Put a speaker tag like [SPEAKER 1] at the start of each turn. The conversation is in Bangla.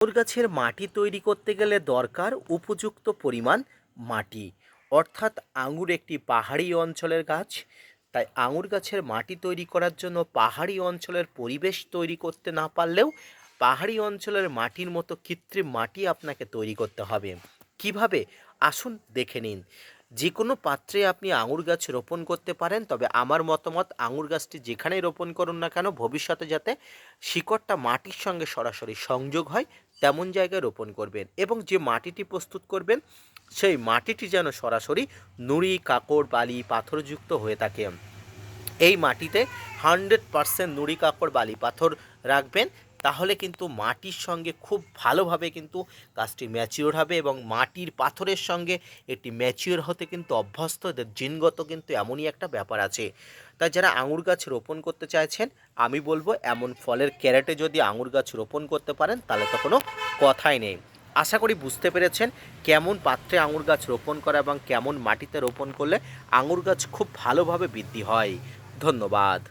[SPEAKER 1] আঙুর গাছের মাটি তৈরি করতে গেলে দরকার উপযুক্ত পরিমাণ মাটি। অর্থাৎ আঙুর একটি পাহাড়ি অঞ্চলের গাছ, তাই আঙুর গাছের মাটি তৈরি করার জন্য পাহাড়ি অঞ্চলের পরিবেশ তৈরি করতে না পারলেও পাহাড়ি অঞ্চলের মাটির মতো কৃত্রিম মাটি আপনাকে তৈরি করতে হবে। কিভাবে? আসুন দেখে নিন। যে কোনো পাত্রে আপনি আঙুর গাছ রোপণ করতে পারেন, তবে আমার মতামত আঙুর গাছটি যেখানেই রোপণ করুন না কেন ভবিষ্যতে যাতে শিকড়টা মাটির সঙ্গে সরাসরি সংযোগ হয় তেমন জায়গায় রোপণ করবেন, এবং যে মাটিটি প্রস্তুত করবেন সেই মাটিটি যেন সরাসরি নুড়ি, কাঁকড়, বালি, পাথরযুক্ত হয়ে থাকে। এই মাটিতে 100% নুড়ি, কাঁকড়, বালি, পাথর রাখবেন, তাহলে কিন্তু মাটির সঙ্গে খুব ভালোভাবে কিন্তু গাছটি ম্যাচিওর হবে, এবং মাটির পাথরের সঙ্গে এটি ম্যাচিওর হতে কিন্তু অভ্যস্ত, এদের জিনগত কিন্তু এমনই একটা ব্যাপার আছে। তাই যারা আঙুর গাছ রোপণ করতে চাইছেন, আমি বলবো এমন ফলের ক্যারেটে যদি আঙুর গাছ রোপণ করতে পারেন তাহলে তো কোনো কথাই নেই। আশা করি বুঝতে পেরেছেন কেমন পাত্রে আঙুর গাছ রোপণ করা এবং কেমন মাটিতে রোপণ করলে আঙুর গাছ খুব ভালোভাবে বৃদ্ধি হয়। ধন্যবাদ।